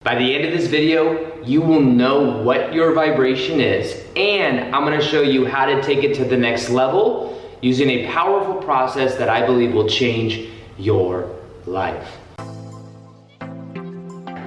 By the end of this video, you will know what your vibration is, and I'm going to show you how to take it to the next level using a powerful process that I believe will change your life.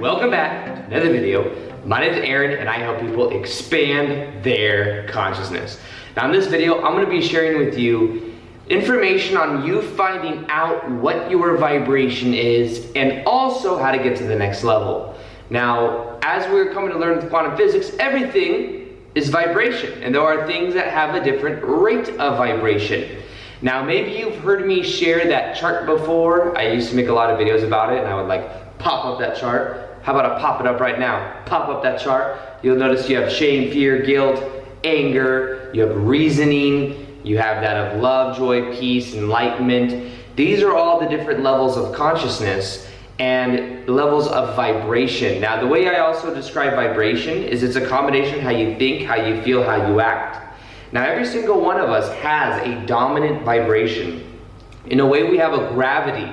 Welcome back to another video. My name is Aaron, and I help people expand their consciousness. Now in this video, I'm going to be sharing with you information on you finding out what your vibration is and also how to get to the next level. Now, as we're coming to learn with quantum physics, everything is vibration, and there are things that have a different rate of vibration. Now, maybe you've heard me share that chart before. I used to make a lot of videos about it, and I would like pop up that chart. How about I pop it up right now? Pop up that chart. You'll notice you have shame, fear, guilt, anger, you have reasoning, you have that of love, joy, peace, enlightenment. These are all the different levels of consciousness and levels of vibration. Now, the way I also describe vibration is it's a combination of how you think, how you feel, how you act. Now, every single one of us has a dominant vibration. In a way, we have a gravity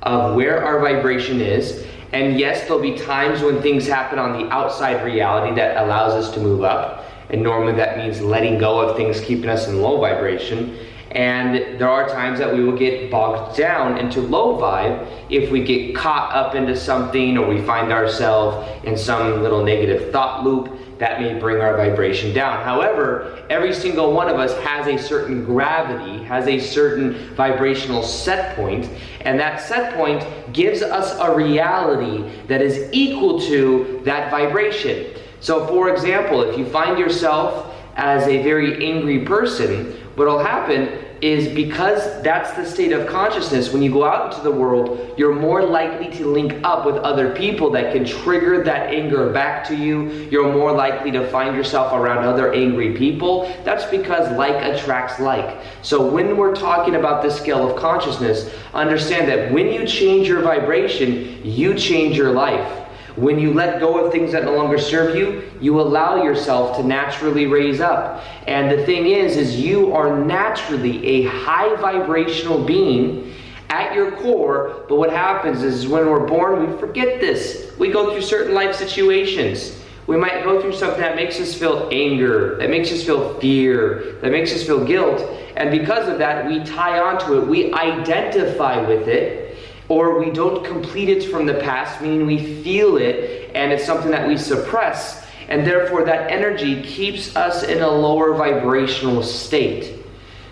of where our vibration is. And yes, there'll be times when things happen on the outside reality that allows us to move up. And normally that means letting go of things keeping us in low vibration. And there are times that we will get bogged down into low vibe if we get caught up into something or we find ourselves in some little negative thought loop that may bring our vibration down. However, every single one of us has a certain gravity, has a certain vibrational set point, and that set point gives us a reality that is equal to that vibration. So for example, if you find yourself as a very angry person, what will happen is because that's the state of consciousness, when you go out into the world, you're more likely to link up with other people that can trigger that anger back to you. You're more likely to find yourself around other angry people. That's because like attracts like. So when we're talking about this scale of consciousness, understand that when you change your vibration, you change your life. When you let go of things that no longer serve you, you allow yourself to naturally raise up. And the thing is you are naturally a high vibrational being at your core, but what happens is when we're born, we forget this. We go through certain life situations. We might go through something that makes us feel anger, that makes us feel fear, that makes us feel guilt. And because of that, we tie onto it, we identify with it, or we don't complete it from the past, meaning we feel it and it's something that we suppress, and therefore that energy keeps us in a lower vibrational state.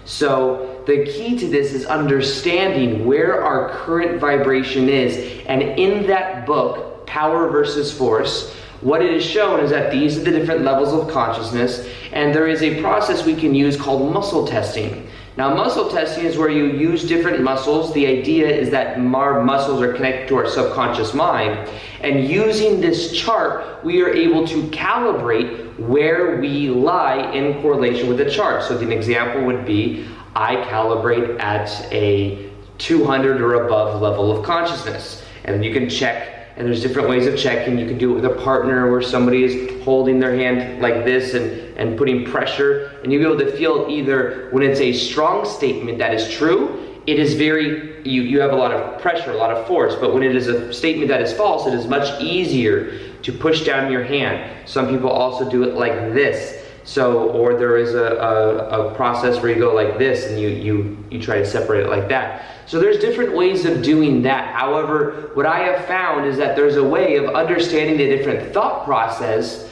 So the key to this is understanding where our current vibration is, and in that book, Power versus Force, what it is shown is that these are the different levels of consciousness, and there is a process we can use called muscle testing. Now, muscle testing is where you use different muscles. The idea is that our muscles are connected to our subconscious mind. And using this chart, we are able to calibrate where we lie in correlation with the chart. So an example would be, I calibrate at a 200 or above level of consciousness. And you can check, and there's different ways of checking. You can do it with a partner where somebody is holding their hand like this and putting pressure, and you'll be able to feel either when it's a strong statement that is true, it is very, you have a lot of pressure, a lot of force, but when it is a statement that is false, it is much easier to push down your hand. Some people also do it like this. So, or there is a process where you go like this and you try to separate it like that. So there's different ways of doing that. However, what I have found is that there's a way of understanding the different thought processes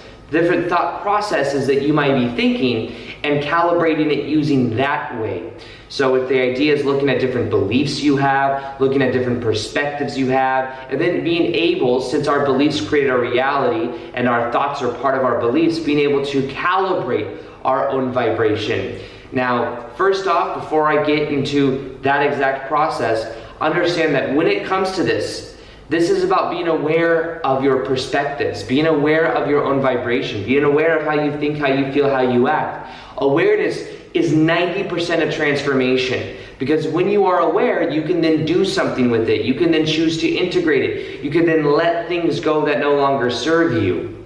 that you might be thinking and calibrating it using that way. So if the idea is looking at different beliefs you have, looking at different perspectives you have, and then being able, since our beliefs create our reality and our thoughts are part of our beliefs, being able to calibrate our own vibration. Now, first off, before I get into that exact process, understand that when it comes to this is about being aware of your perspectives, being aware of your own vibration, being aware of how you think, how you feel, how you act. Awareness is 90% of transformation, because when you are aware, you can then do something with it. You can then choose to integrate it. You can then let things go that no longer serve you.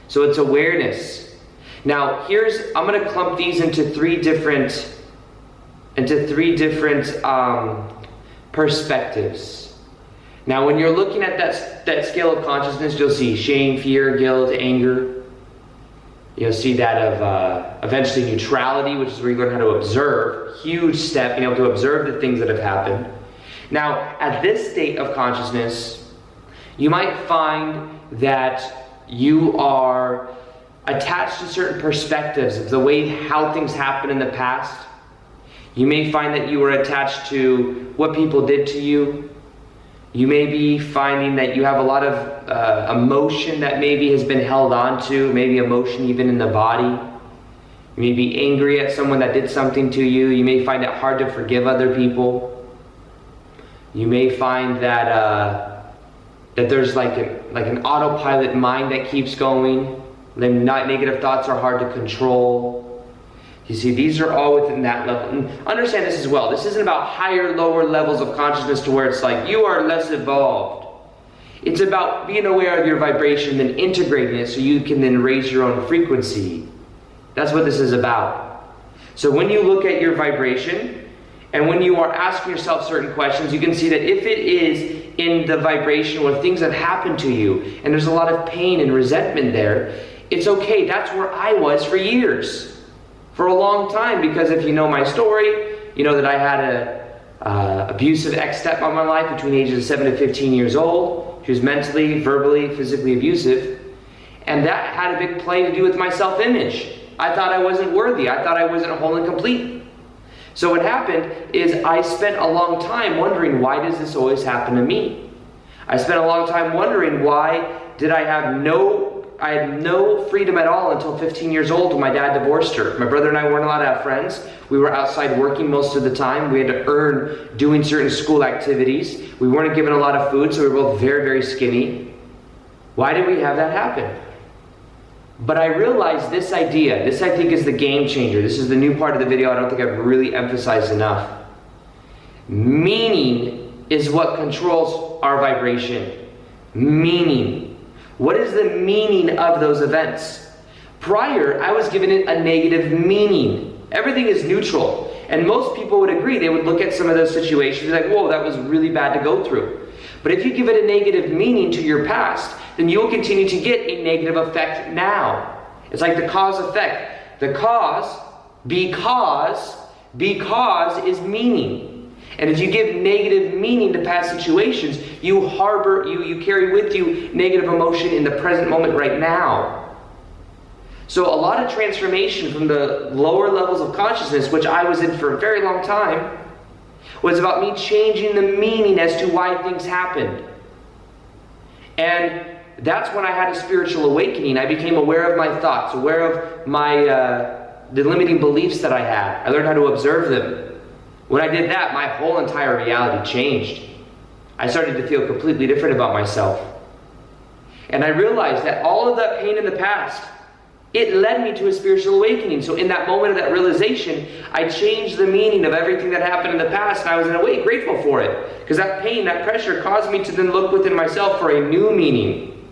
So it's awareness. Now, I'm going to clump these into three different perspectives. Now, when you're looking at that scale of consciousness, you'll see shame, fear, guilt, anger. You'll see that of eventually neutrality, which is where you learn how to observe. Huge step, being able to observe the things that have happened. Now, at this state of consciousness, you might find that you are attached to certain perspectives of the way how things happened in the past. You may find that you are attached to what people did to you. You may be finding that you have a lot of emotion that maybe has been held on to, maybe emotion even in the body. You may be angry at someone that did something to you. You may find it hard to forgive other people. You may find that there's like an autopilot mind that keeps going. Negative thoughts are hard to control. You see, these are all within that level. And understand this as well. This isn't about higher, lower levels of consciousness to where it's like you are less evolved. It's about being aware of your vibration and integrating it so you can then raise your own frequency. That's what this is about. So when you look at your vibration and when you are asking yourself certain questions, you can see that if it is in the vibration where things have happened to you and there's a lot of pain and resentment there, it's okay. That's where I was for years. For a long time, because if you know my story, you know that I had an abusive ex-stepmom in my life between ages of 7 to 15 years old. She was mentally, verbally, physically abusive. And that had a big play to do with my self-image. I thought I wasn't worthy. I thought I wasn't whole and complete. So what happened is I spent a long time wondering, why does this always happen to me? I spent a long time wondering, why did I had no freedom at all until 15 years old when my dad divorced her. My brother and I weren't allowed to have friends. We were outside working most of the time. We had to earn doing certain school activities. We weren't given a lot of food, so we were both very, very skinny. Why did we have that happen? But I realized this idea, this I think is the game changer. This is the new part of the video I don't think I've really emphasized enough. Meaning is what controls our vibration. Meaning. What is the meaning of those events? Prior, I was given it a negative meaning. Everything is neutral. And most people would agree. They would look at some of those situations and be like, whoa, that was really bad to go through. But if you give it a negative meaning to your past, then you'll continue to get a negative effect now. It's like the cause effect. The cause, because is meaning. And if you give negative meaning to past situations, you carry with you negative emotion in the present moment right now. So a lot of transformation from the lower levels of consciousness, which I was in for a very long time, was about me changing the meaning as to why things happened. And that's when I had a spiritual awakening. I became aware of my thoughts, aware of the limiting beliefs that I had. I learned how to observe them. When I did that, my whole entire reality changed. I started to feel completely different about myself. And I realized that all of that pain in the past, it led me to a spiritual awakening. So in that moment of that realization, I changed the meaning of everything that happened in the past, and I was in a way grateful for it. Because that pain, that pressure caused me to then look within myself for a new meaning.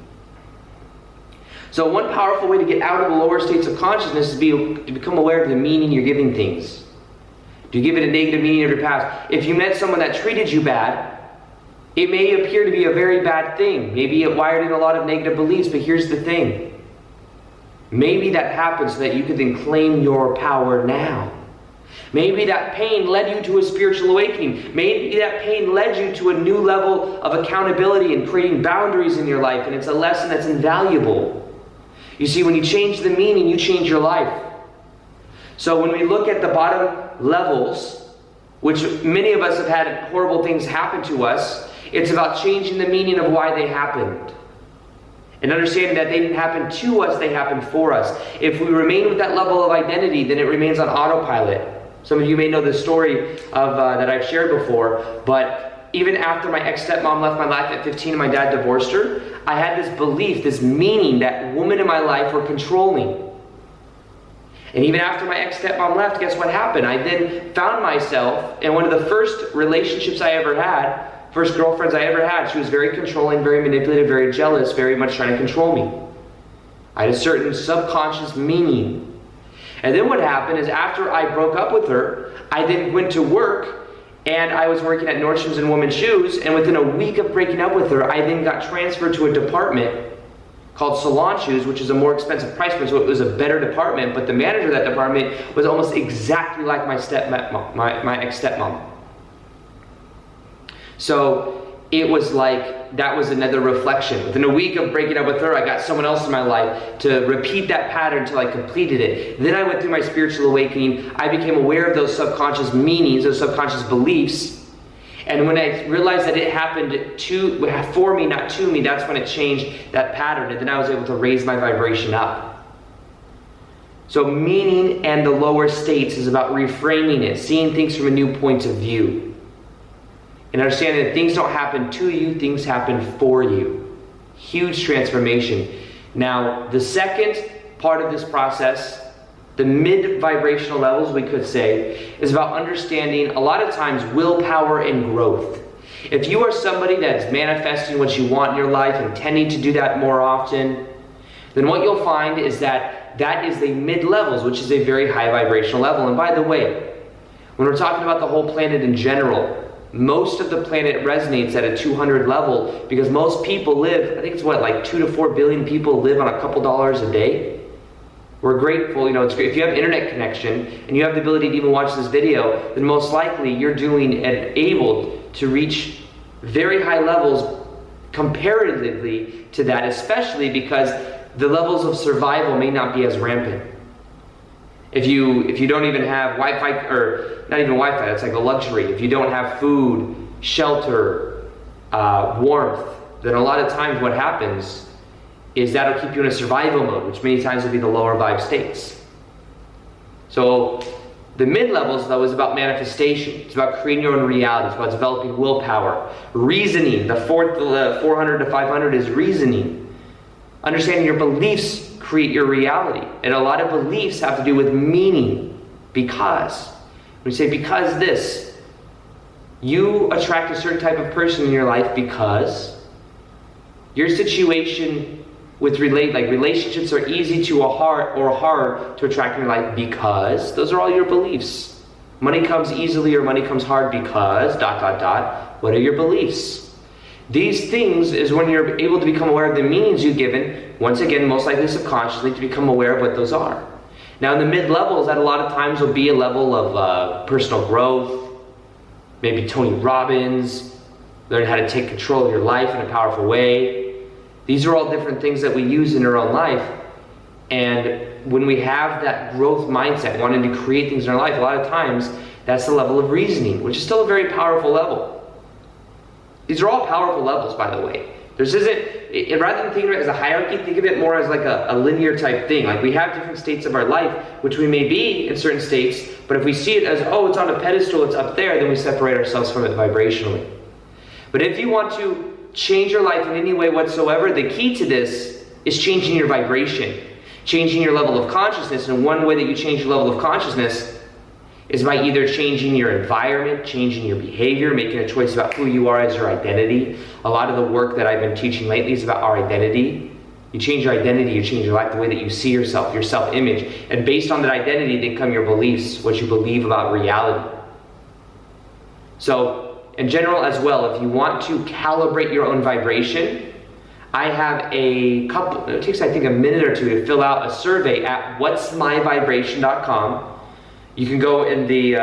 So one powerful way to get out of the lower states of consciousness is to become aware of the meaning you're giving things. Do you give it a negative meaning of your past? If you met someone that treated you bad, it may appear to be a very bad thing. Maybe it wired in a lot of negative beliefs, but here's the thing. Maybe that happens so that you can then claim your power now. Maybe that pain led you to a spiritual awakening. Maybe that pain led you to a new level of accountability and creating boundaries in your life, and it's a lesson that's invaluable. You see, when you change the meaning, you change your life. So when we look at the bottom levels, which many of us have had horrible things happen to us, it's about changing the meaning of why they happened. And understanding that they didn't happen to us, they happened for us. If we remain with that level of identity, then it remains on autopilot. Some of you may know the story of that I've shared before, but even after my ex-stepmom left my life at 15 and my dad divorced her, I had this belief, this meaning that women in my life were controlling. And even after my ex-stepmom left, guess what happened? I then found myself in one of the first relationships I ever had, first girlfriends I ever had. She was very controlling, very manipulative, very jealous, very much trying to control me. I had a certain subconscious meaning. And then what happened is after I broke up with her, I then went to work And I was working at Nordstrom's in women's shoes, and within a week of breaking up with her, I then got transferred to a department called salon shoes, which is a more expensive price point, so it was a better department, but the manager of that department was almost exactly like my ex-stepmom. So it was like, that was another reflection. Within a week of breaking up with her, I got someone else in my life to repeat that pattern until I completed it. Then I went through my spiritual awakening. I became aware of those subconscious meanings, those subconscious beliefs. And when I realized that it happened for me, not to me, that's when it changed that pattern. And then I was able to raise my vibration up. So meaning and the lower states is about reframing it, seeing things from a new point of view. And understanding that things don't happen to you, things happen for you. Huge transformation. Now, the second part of this process, the mid-vibrational levels, we could say, is about understanding, a lot of times, willpower and growth. If you are somebody that's manifesting what you want in your life and tending to do that more often, then what you'll find is that that is the mid-levels, which is a very high vibrational level. And by the way, when we're talking about the whole planet in general, most of the planet resonates at a 200 level because most people live, I think it's what, like 2 to 4 billion people live on a couple dollars a day. We're grateful, it's great. If you have internet connection and you have the ability to even watch this video, then most likely you're doing and able to reach very high levels comparatively to that, especially because the levels of survival may not be as rampant. If you don't even have Wi-Fi, or not even Wi-Fi, that's like a luxury. If you don't have food, shelter, warmth, then a lot of times what happens is that'll keep you in a survival mode, which many times will be the lower vibe states. So the mid-levels, though, is about manifestation. It's about creating your own reality. It's about developing willpower. Reasoning, the 400 to 500 is reasoning. Understanding your beliefs create your reality. And a lot of beliefs have to do with meaning. Because. When you say because this, you attract a certain type of person in your life because your situation with relationships are easy to or hard to attract in your life because those are all your beliefs. Money comes easily or money comes hard because ... What are your beliefs? These things is when you're able to become aware of the meanings you've given, once again, most likely subconsciously, to become aware of what those are. Now in the mid-levels, that a lot of times will be a level of personal growth, maybe Tony Robbins, learn how to take control of your life in a powerful way. These are all different things that we use in our own life. And when we have that growth mindset, wanting to create things in our life, a lot of times that's the level of reasoning, which is still a very powerful level. These are all powerful levels, by the way. Rather than thinking of it as a hierarchy, think of it more as like a linear type thing. Like we have different states of our life, which we may be in certain states, but if we see it as, oh, it's on a pedestal, it's up there, then we separate ourselves from it vibrationally. But if you want to change your life in any way whatsoever, the key to this is changing your vibration, changing your level of consciousness. And one way that you change your level of consciousness is by either changing your environment, changing your behavior, making a choice about who you are as your identity. A lot of the work that I've been teaching lately is about our identity. You change your identity, you change your life, the way that you see yourself, your self-image. And based on that identity, then come your beliefs, what you believe about reality. So, in general as well, if you want to calibrate your own vibration, I have it takes I think a minute or two to fill out a survey at whatsmyvibration.com. You can go in the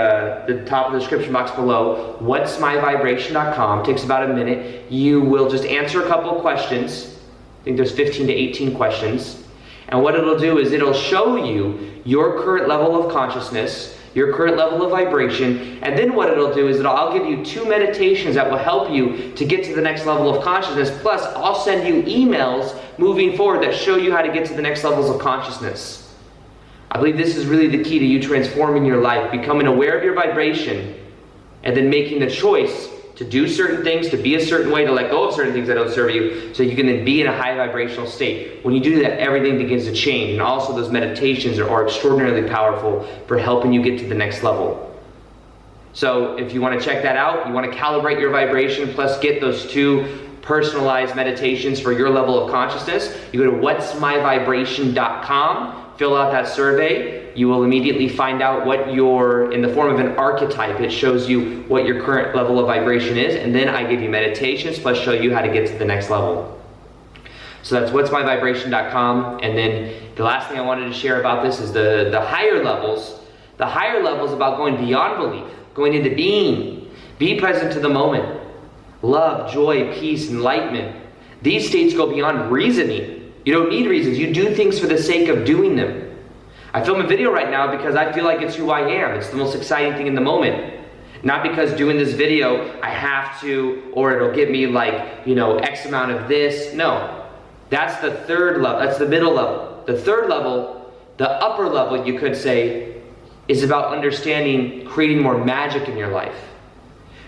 top of the description box below, whatsmyvibration.com. Takes about a minute. You will just answer a couple of questions. I think there's 15 to 18 questions. And what it'll do is it'll show you your current level of consciousness, your current level of vibration, and then what it'll do is I'll give you 2 meditations that will help you to get to the next level of consciousness. Plus, I'll send you emails moving forward that show you how to get to the next levels of consciousness. I believe this is really the key to you transforming your life, becoming aware of your vibration, and then making the choice to do certain things, to be a certain way, to let go of certain things that don't serve you, so you can then be in a high vibrational state. When you do that, everything begins to change, and also those meditations are extraordinarily powerful for helping you get to the next level. So if you want to check that out, you want to calibrate your vibration, plus get those 2 personalized meditations for your level of consciousness, you go to whatsmyvibration.com. fill out that survey. You will immediately find out what your, in the form of an archetype, it shows you what your current level of vibration is, and then I give you meditations plus show you how to get to the next level. So that's what'smyvibration.com. And then the last thing I wanted to share about this is the higher levels. The higher levels about going beyond belief, going into being. Be present to the moment. Love, joy, peace, enlightenment. These states go beyond reasoning. You don't need reasons. You do things for the sake of doing them. I film a video right now because I feel like it's who I am. It's the most exciting thing in the moment. Not because doing this video I have to, or it'll get me like, you know, X amount of this. No. That's the third level. That's the middle level. The third level, the upper level, you could say, is about understanding, creating more magic in your life.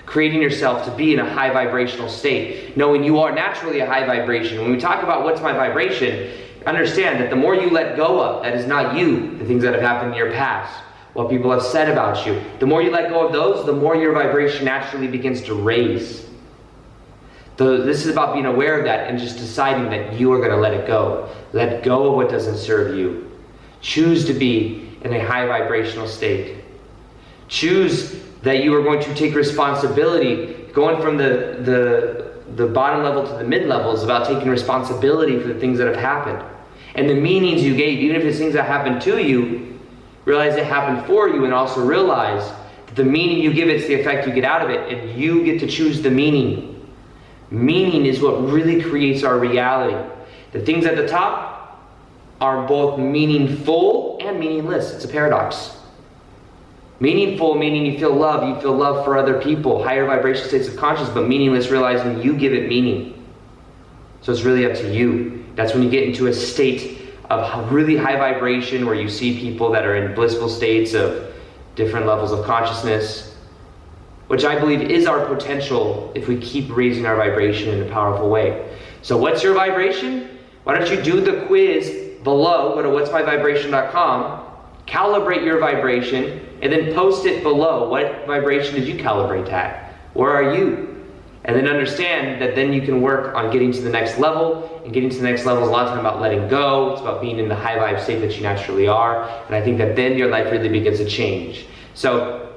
Creating yourself to be in a high vibrational state. Knowing you are naturally a high vibration. When we talk about what's my vibration, understand that the more you let go of, that is not you, the things that have happened in your past, what people have said about you, the more you let go of those, the more your vibration naturally begins to raise. This is about being aware of that and just deciding that you are going to let it go. Let go of what doesn't serve you. Choose to be in a high vibrational state. Choose that you are going to take responsibility. Going from the bottom level to the mid level is about taking responsibility for the things that have happened. And the meanings you gave, even if it's things that happened to you, realize it happened for you, and also realize that the meaning you give it's the effect you get out of it, and you get to choose the meaning. Meaning is what really creates our reality. The things at the top are both meaningful and meaningless. It's a paradox. Meaningful meaning you feel love for other people, higher vibration states of consciousness, but meaningless realizing you give it meaning. So it's really up to you. That's when you get into a state of really high vibration where you see people that are in blissful states of different levels of consciousness, which I believe is our potential if we keep raising our vibration in a powerful way. So what's your vibration? Why don't you do the quiz below, go to what'smyvibration.com, calibrate your vibration, and then post it below. What vibration did you calibrate at? Where are you? And then understand that then you can work on getting to the next level, and getting to the next level is a lot of time about letting go. It's about being in the high vibe state that you naturally are, and I think that then your life really begins to change. So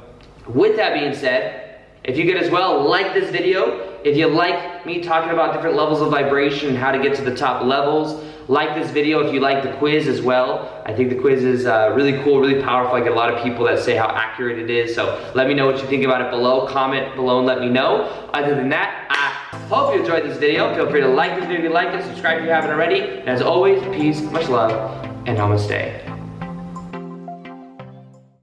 with that being said, if you could as well like this video, if you like me talking about different levels of vibration and how to get to the top levels, like this video if you like the quiz as well. I think the quiz is really cool, really powerful. I get a lot of people that say how accurate it is, so let me know what you think about it below. Comment below and let me know. Other than that, I hope you enjoyed this video. Feel free to like this video if you liked it, subscribe if you haven't already, and as always, peace, much love, and namaste.